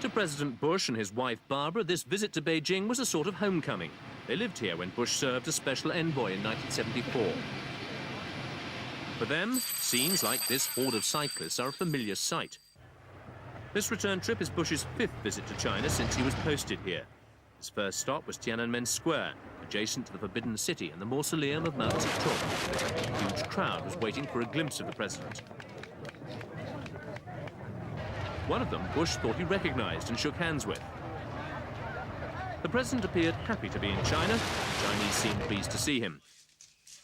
To President Bush and his wife Barbara, this visit to Beijing was a sort of homecoming. They lived here when Bush served as special envoy in 1974. For them, scenes like this horde of cyclists are a familiar sight. This return trip is Bush's 5th visit to China since he was posted here. His first stop was Tiananmen Square, adjacent to the Forbidden City and the mausoleum of Mao Zedong. A huge crowd was waiting for a glimpse of the president. One of them Bush thought he recognized and shook hands with. The president appeared happy to be in China. The Chinese seemed pleased to see him.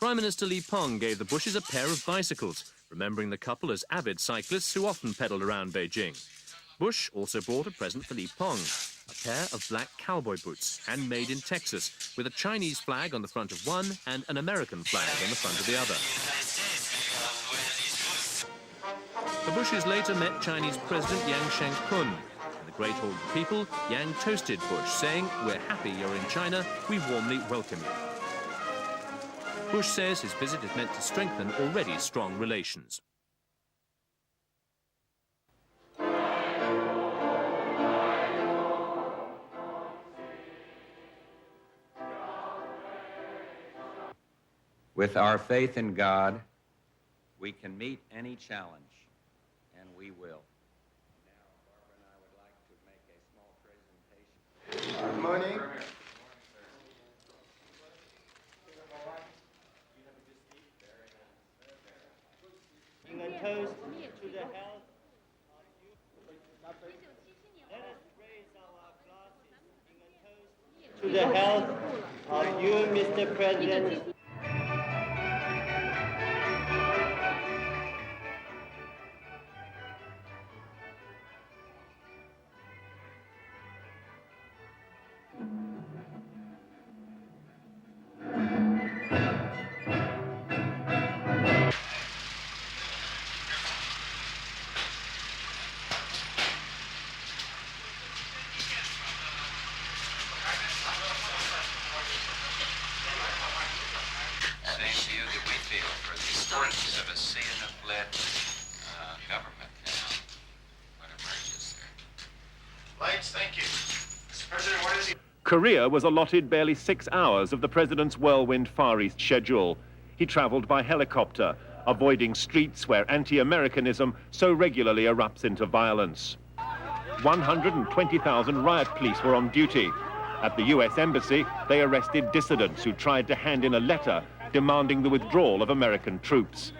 Prime Minister Li Peng gave the Bushes a pair of bicycles, remembering the couple as avid cyclists who often pedaled around Beijing. Bush also brought a present for Li Peng, a pair of black cowboy boots, handmade in Texas, with a Chinese flag on the front of one and an American flag on the front of the other. The Bushes later met Chinese President Yang Shangkun. In the Great Hall of the People, Yang toasted Bush, saying, "We're happy you're in China. We warmly welcome you." Bush says his visit is meant to strengthen already strong relations. With our faith in God, we can meet any challenge, and we will. Now, Barbara and I would like to make a small presentation. Good morning. A toast to the health of you. Let us raise our glasses in a toast to the health of you, Mr. President. Korea was allotted barely 6 hours of the president's whirlwind Far East schedule. He traveled by helicopter, avoiding streets where anti-Americanism so regularly erupts into violence. 120,000 riot police were on duty. At the US Embassy, they arrested dissidents who tried to hand in a letter demanding the withdrawal of American troops.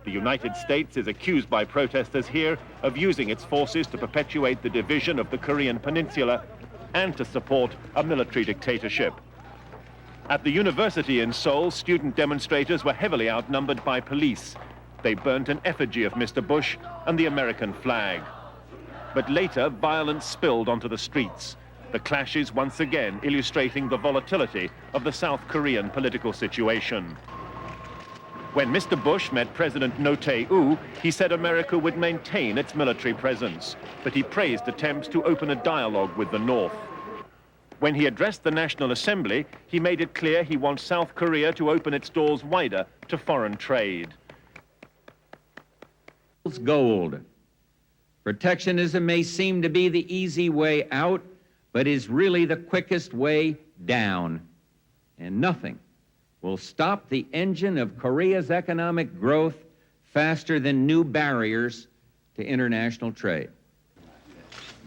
The United States is accused by protesters here of using its forces to perpetuate the division of the Korean Peninsula and to support a military dictatorship. At the university in Seoul, student demonstrators were heavily outnumbered by police. They burnt an effigy of Mr. Bush and the American flag. But later, violence spilled onto the streets, the clashes once again illustrating the volatility of the South Korean political situation. When Mr. Bush met President Roh Tae Woo, he said America would maintain its military presence, but he praised attempts to open a dialogue with the North. When he addressed the National Assembly, he made it clear he wants South Korea to open its doors wider to foreign trade. Gold. Protectionism may seem to be the easy way out, but is really the quickest way down. And nothing will stop the engine of Korea's economic growth faster than new barriers to international trade.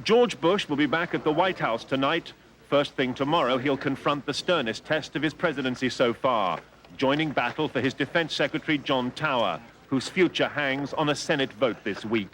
George Bush will be back at the White House tonight. First thing tomorrow, he'll confront the sternest test of his presidency so far, joining battle for his Defense Secretary John Tower, whose future hangs on a Senate vote this week.